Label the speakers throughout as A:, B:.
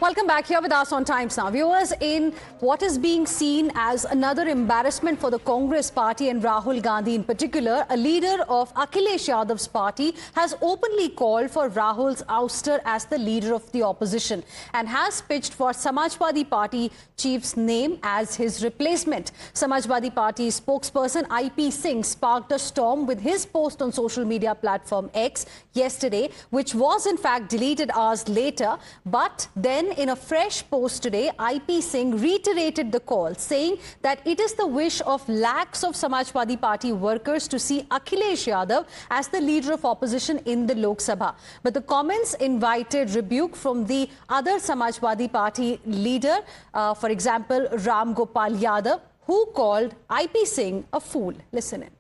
A: Welcome back here with us on Times Now. Viewers, in what is being seen as another embarrassment for the Congress party and Rahul Gandhi in particular, a leader of Akhilesh Yadav's party has openly called for Rahul's ouster as the leader of the opposition and has pitched for Samajwadi Party chief's name as his replacement. Samajwadi Party spokesperson IP Singh sparked a storm with his post on social media platform X yesterday, which was in fact deleted hours later, but then in a fresh post today, IP Singh reiterated the call, saying that it is the wish of lakhs of Samajwadi Party workers to see Akhilesh Yadav as the leader of opposition in the Lok Sabha. But the comments invited rebuke from the other Samajwadi Party leader, for example, Ram Gopal Yadav, who called IP Singh a fool. Listen in.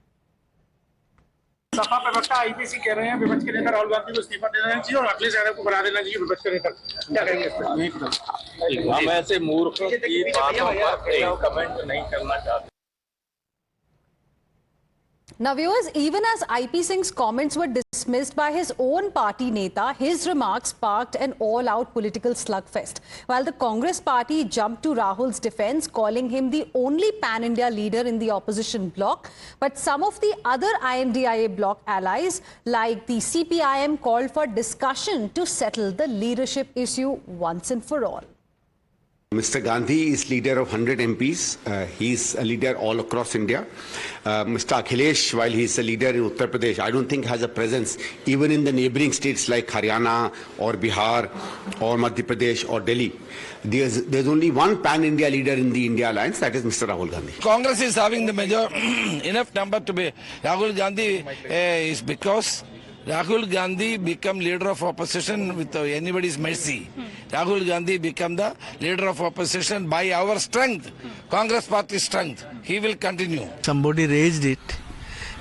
B: Sapa प्रवक्ता IPC कह रहे हैं विपक्ष के नेता राहुल गांधी को इस्तीफा देना चाहिए और अखिलेश यादव को बना देना चाहिए विपक्ष के नेता। क्या कहेंगे इस पर?
C: हम ऐसे मूर्खों की बातों पर कमेंट नहीं करना चाहते।
A: Now viewers, even as IP Singh's comments were dismissed by his own party neta, his remarks sparked an all-out political slugfest. While the Congress party jumped to Rahul's defense, calling him the only pan-India leader in the opposition bloc, but some of the other INDIA bloc allies like the CPIM called for discussion to settle the leadership issue once and for all.
D: Mr. Gandhi is leader of 100 MPs. He is a leader all across India. Mr. Akhilesh, while he is a leader in Uttar Pradesh, I don't think has a presence even in the neighboring states like Haryana or Bihar or Madhya Pradesh or Delhi. There's only one pan-India leader in the India Alliance, that is Mr. Rahul Gandhi.
E: Congress is having the major enough number to be Rahul Gandhi is because Rahul Gandhi become leader of opposition with anybody's mercy. Rahul Gandhi become the leader of opposition by our strength, Congress party strength. He will continue.
F: Somebody raised it.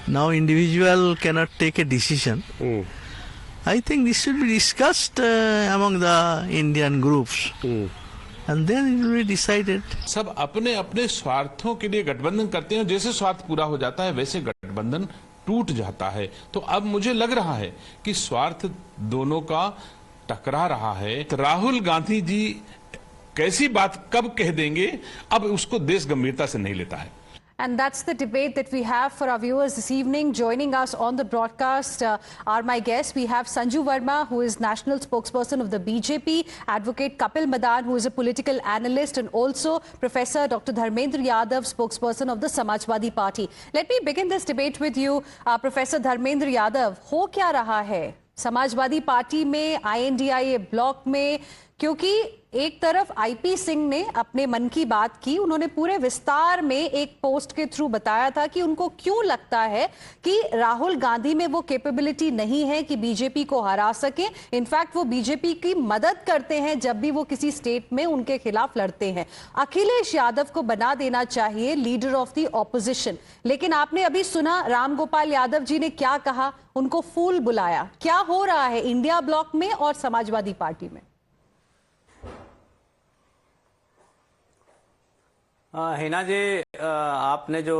F: Now individual cannot take a decision. I think this should be discussed among the Indian groups. And then it will be decided.
G: सब अपने अपने स्वार्थों के लिए गठबंधन करते हैं, जैसे स्वार्थ पूरा हो जाता है वैसे गठबंधन टूट जाता है। तो अब मुझे लग रहा है कि स्वार्थ दोनों का टकरा रहा है। तो राहुल गांधी जी कैसी बात कब कह देंगे, अब उसको देश गंभीरता से नहीं लेता है।
A: And that's the debate that we have for our viewers this evening. Joining us on the broadcast are my guests. We have Sanju Verma, who is national spokesperson of the BJP, Advocate Kapil Madan, who is a political analyst, and also Professor Dr. Dharmendra Yadav, spokesperson of the Samajwadi Party. Let me begin this debate with you, Professor Dharmendra Yadav. हो क्या रहा है Samajwadi party में, INDIA block में? क्योंकि एक तरफ IP Singh ने अपने मन की बात की, उन्होंने पूरे विस्तार में एक पोस्ट के थ्रू बताया था कि उनको क्यों लगता है कि राहुल गांधी में वो कैपेबिलिटी नहीं है कि बीजेपी को हरा सके। इनफैक्ट वो बीजेपी की मदद करते हैं जब भी वो किसी स्टेट में उनके खिलाफ लड़ते हैं। अखिलेश यादव को बना देना चाहिए लीडर ऑफ द ऑपोजिशन, लेकिन आपने अभी सुना राम गोपाल यादव जी ने क्या कहा, उनको फूल बुलाया। क्या हो रहा है इंडिया ब्लॉक में और समाजवादी पार्टी में?
H: हिना जी, आपने जो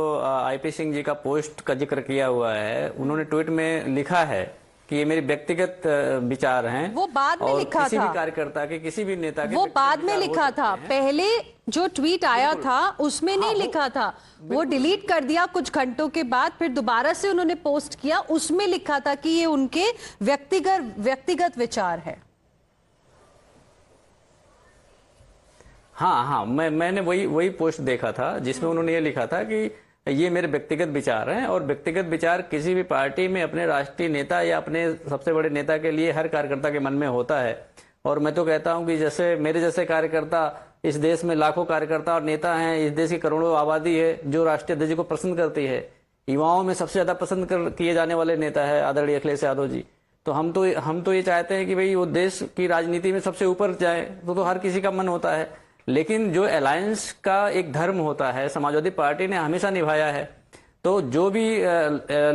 H: IP सिंह जी का पोस्ट का जिक्र किया हुआ है, उन्होंने ट्वीट में लिखा है कि ये मेरे व्यक्तिगत विचार हैं।
A: वो बाद में लिखा
H: किसी
A: था,
H: भी कार्यकर्ता के, किसी भी नेता के
A: वो बाद में लिखा था। पहले जो ट्वीट आया था उसमें नहीं लिखा था, वो डिलीट कर दिया कुछ घंटों के बाद, फिर दोबारा से उन्होंने पोस्ट किया, उसमें लिखा था कि ये उनके व्यक्तिगत विचार है।
H: हाँ, मैंने वही पोस्ट देखा था जिसमें उन्होंने ये लिखा था कि ये मेरे व्यक्तिगत विचार हैं, और व्यक्तिगत विचार किसी भी पार्टी में अपने राष्ट्रीय नेता या अपने सबसे बड़े नेता के लिए हर कार्यकर्ता के मन में होता है। और मैं तो कहता हूं कि जैसे मेरे जैसे कार्यकर्ता, इस देश में लाखों कार्यकर्ता और नेता हैं, इस देश की करोड़ों आबादी है जो राष्ट्रीय अध्यक्ष को पसंद करती है। युवाओं में सबसे ज्यादा पसंद किए जाने वाले नेता है आदरणीय अखिलेश यादव जी। तो हम तो ये चाहते हैं कि भाई वो देश की राजनीति में सबसे ऊपर जाए, तो हर किसी का मन होता है। लेकिन जो अलायंस का एक धर्म होता है, समाजवादी पार्टी ने हमेशा निभाया है। तो जो भी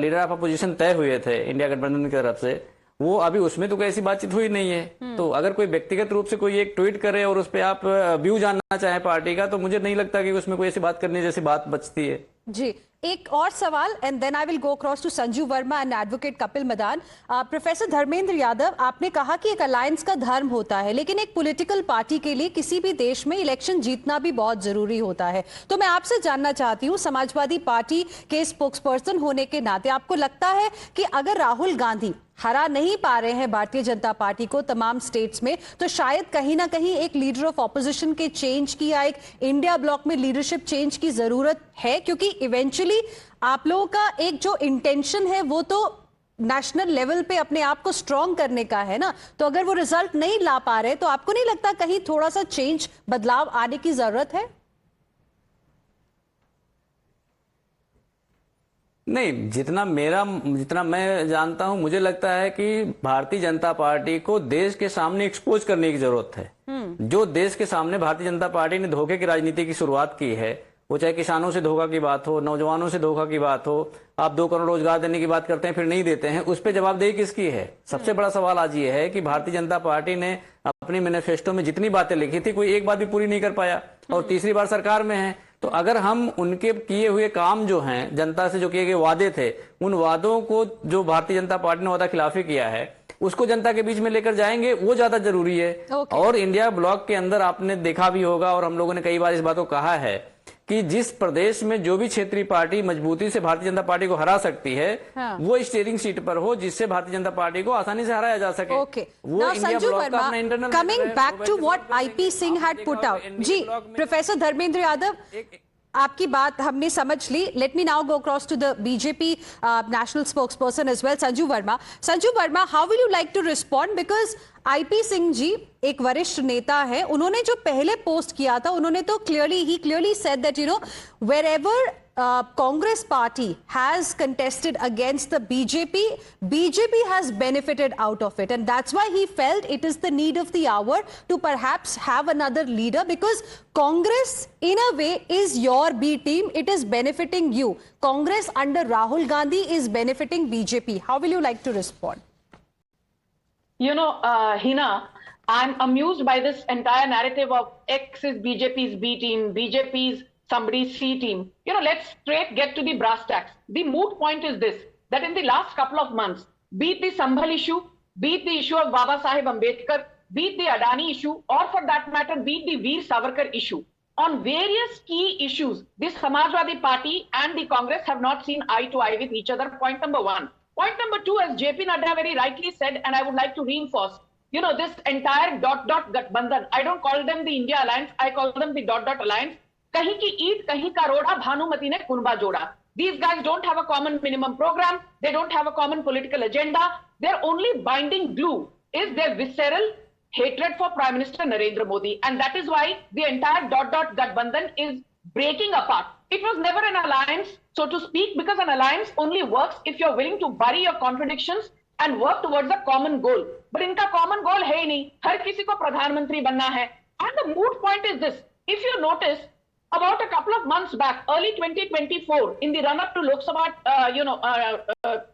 H: लीडर ऑफ अपोजिशन तय हुए थे इंडिया गठबंधन की तरफ से, वो अभी उसमें तो कोई ऐसी बातचीत हुई नहीं है। तो अगर कोई व्यक्तिगत रूप से कोई एक ट्वीट करे और उस पर आप व्यू जानना चाहें पार्टी का, तो मुझे नहीं लगता कि उसमें कोई ऐसी बात करने जैसी बात बचती है।
A: जी, एक और सवाल and then I will go across to Sanju Verma and advocate Kapil Madan. Professor Dharmendra Yadav, आपने कहा कि एक अलायंस का धर्म होता है, लेकिन एक पॉलिटिकल पार्टी के लिए किसी भी देश में इलेक्शन जीतना भी बहुत जरूरी होता है। तो मैं आपसे जानना चाहती हूँ, समाजवादी पार्टी के स्पोक्सपर्सन होने के नाते आपको लगता है कि अगर राहुल गांधी हरा नहीं पा रहे हैं भारतीय जनता पार्टी को तमाम स्टेट्स में, तो शायद कहीं ना कहीं एक लीडर ऑफ ऑपोजिशन के चेंज की या एक इंडिया ब्लॉक में लीडरशिप चेंज की जरूरत है? क्योंकि इवेंचुअली आप लोगों का एक जो इंटेंशन है वो तो नेशनल लेवल पे अपने आप को स्ट्रॉन्ग करने का है ना। तो अगर वो रिजल्ट नहीं ला पा रहे तो आपको नहीं लगता कहीं थोड़ा सा चेंज, बदलाव आने की जरूरत है?
H: नहीं, जितना मैं जानता हूं, मुझे लगता है कि भारतीय जनता पार्टी को देश के सामने एक्सपोज करने की जरूरत है। जो देश के सामने भारतीय जनता पार्टी ने धोखे की राजनीति की शुरुआत की है, वो चाहे किसानों से धोखा की बात हो, नौजवानों से धोखा की बात हो, आप 2 करोड़ रोजगार देने की बात करते हैं फिर नहीं देते हैं, उस पर जवाबदेही किसकी है? सबसे बड़ा सवाल आज ये है कि भारतीय जनता पार्टी ने अपनी मैनिफेस्टो में जितनी बातें लिखी थी कोई एक बात भी पूरी नहीं कर पाया और तीसरी बार सरकार में है। तो अगर हम उनके किए हुए काम जो हैं, जनता से जो किए गए वादे थे, उन वादों को जो भारतीय जनता पार्टी ने वादा खिलाफी किया है उसको जनता के बीच में लेकर जाएंगे, वो ज्यादा जरूरी है। और इंडिया ब्लॉक के अंदर आपने देखा भी होगा और हम लोगों ने कई बार इस बात को कहा है कि जिस प्रदेश में जो भी क्षेत्रीय पार्टी मजबूती से भारतीय जनता पार्टी को हरा सकती है, वो स्टीयरिंग सीट पर हो, जिससे भारतीय जनता पार्टी को आसानी से हराया जा सके। वो इंडिया ब्लॉक का अपना internal.
A: Coming back to what IP Singh had put out. जी प्रोफेसर धर्मेंद्र यादव, आपकी बात हमने समझ ली। Let me now go across to the BJP national spokesperson as well, Sanju Verma. Sanju Verma, how will you like to respond? Because IP Singh ji एक वरिष्ठ नेता है, उन्होंने जो पहले पोस्ट किया था उन्होंने तो clearly said that you know wherever Congress party has contested against the BJP has benefited out of it, and that's why he felt it is the need of the hour to perhaps have another leader, because Congress in a way is your B team. It is benefiting you. Congress under Rahul Gandhi is benefiting BJP. How will you like to respond?
I: You know, Hina, I'm amused by this entire narrative of X is BJP's B team, BJP's somebody's C team. You know, let's straight get to the brass tacks. The moot point is this, that in the last couple of months, be it the Sambhal issue, be it the issue of Baba Saheb Ambedkar, be it the Adani issue, or for that matter, be it the Veer Savarkar issue, on various key issues, this Samajwadi Party and the Congress have not seen eye to eye with each other. Point number one. Point number two, as JP Nadda very rightly said, and I would like to reinforce, you know, this entire ... Gathbandhan, I don't call them the India Alliance, I call them the ... Alliance. कहीं की ईट कहीं का रोड़ा, भानुमति ने कुनबा जोड़ा. These guys don't have a common minimum program. They don't have a common political agenda. Their only binding glue is their visceral hatred for Prime Minister Narendra Modi. And that is why the entire ... Gathbandhan is breaking apart. It was never an alliance, so to speak, because an alliance only works if you're willing to bury your contradictions and work towards a common goal. But इनका common goal है ही नहीं. हर किसी को प्रधानमंत्री बनना है. And the moot point is this. If you notice, about a couple of months back, early 2024, in the run-up to Lok Sabha,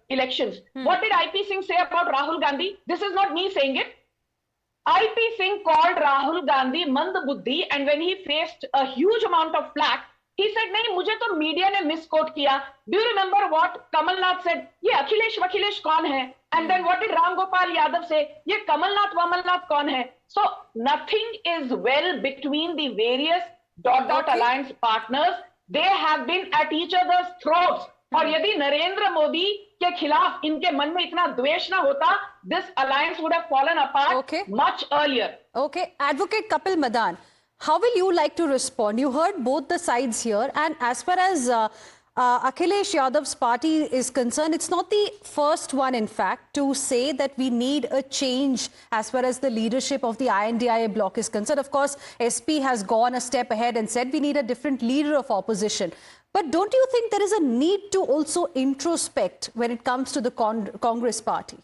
I: elections, what did IP Singh say about Rahul Gandhi? This is not me saying it. IP Singh called Rahul Gandhi mand buddhi, and when he faced a huge amount of flack, he said, "नहीं, मुझे तो media ने misquote किया." Do you remember what Kamalnath said? ये अखिलेश कौन है? And then what did Ram Gopal Yadav say? ये Kamalnath कौन है? So nothing is well between the various ... alliance partners. They have been at each other's throats. और यदि नरेंद्र मोदी के खिलाफ इनके मन में इतना द्वेष ना होता, this alliance would have fallen apart much earlier.
A: Okay, Advocate Kapil Madan, how will you like to respond? You heard both the sides here, and as far as Akhilesh Yadav's party is concerned, it's not the first one, in fact, to say that we need a change as far as the leadership of the INDIA bloc is concerned. Of course, SP has gone a step ahead and said we need a different leader of opposition. But don't you think there is a need to also introspect when it comes to the Congress party?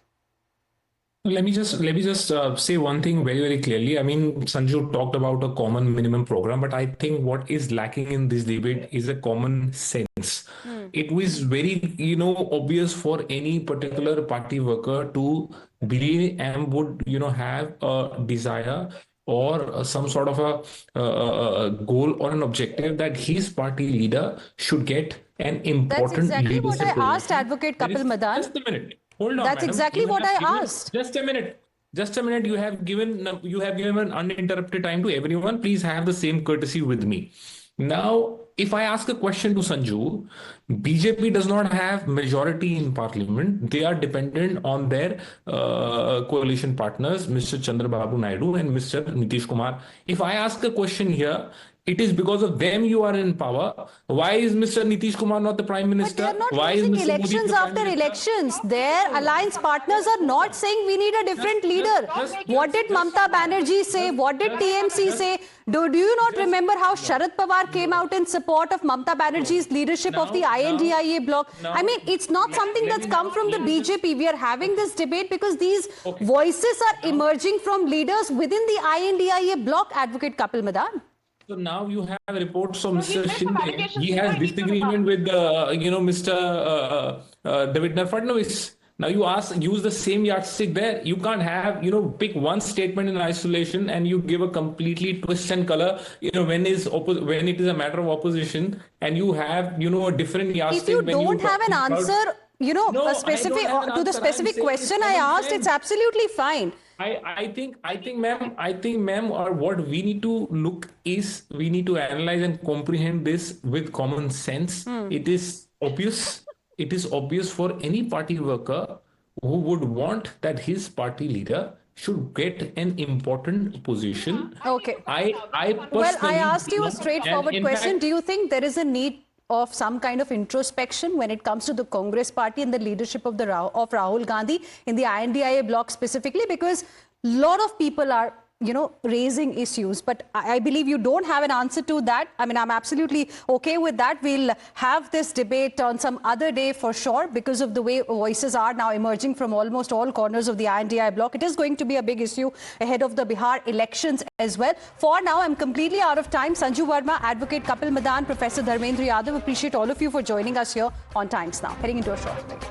J: Let me just say one thing very, very clearly. I mean, Sanju talked about a common minimum program, but I think what is lacking in this debate is a common sense. It was very, obvious for any particular party worker to believe and would, have a desire or some sort of a goal or an objective that his party leader should get an important
A: That's exactly what
J: leadership
A: I asked
J: position.
A: Advocate
J: There is-
A: Kapil Madan.
J: Just a minute. Hold on,
A: That's
J: madam.
A: exactly
J: You
A: what
J: have
A: I
J: given-
A: asked.
J: Just a minute. Just a minute. You have given an uninterrupted time to everyone. Please have the same courtesy with me. Now, if I ask a question to Sanju, BJP does not have majority in parliament. They are dependent on their coalition partners, Mr. Chandrababu Naidu and Mr. Nitish Kumar. If I ask a question here, it is because of them you are in power. Why is Mr. Nitish Kumar not the Prime
A: But
J: Minister?
A: they are not
J: Why is
A: losing
J: Mr. Modi
A: elections
J: the Prime
A: after
J: Minister?
A: elections. Their alliance partners are not saying we need a different leader. What did Mamata Banerjee say? What did TMC say? Do you not remember how Sharad Pawar came out in support of Mamata Banerjee's leadership of the INDIA bloc? I mean, it's not something that's come from the BJP. We are having this debate because these voices are emerging from leaders within the INDIA bloc, Advocate Kapil Madan.
J: So now you have reports of Mr.
I: made some
J: Shinde.
I: allegations
J: He has
I: before he
J: disagreement with Mr. David Fadnavis. Now you use the same yardstick there. You can't have pick one statement in isolation and you give a completely twist and color. When it is a matter of opposition and you have a different yardstick.
A: If you
J: when
A: don't have an
J: talk about-
A: answer,
J: No, I
A: a
J: don't
A: specific
J: have an
A: to the
J: answer.
A: specific
J: I'm saying
A: question
J: it's
A: I
J: common
A: asked, it's
J: sense.
A: absolutely fine.
J: I think, ma'am, or what we need to look is we need to analyze and comprehend this with common sense. It is obvious. It is obvious for any party worker who would want that his party leader should get an important position.
A: Okay.
J: I
A: Well, I
J: personally
A: asked you a
J: and
A: straightforward
J: in
A: question.
J: fact-
A: Do you think there is a need of some kind of introspection when it comes to the Congress party and the leadership of Rahul Gandhi in the INDIA bloc specifically? Because a lot of people are raising issues, but I believe you don't have an answer to that. I mean, I'm absolutely okay with that. We'll have this debate on some other day for sure because of the way voices are now emerging from almost all corners of the INDI bloc. It is going to be a big issue ahead of the Bihar elections as well. For now, I'm completely out of time. Sanju Verma, Advocate Kapil Madan, Professor Dharmendra Yadav, appreciate all of you for joining us here on Times Now. Heading into a short break.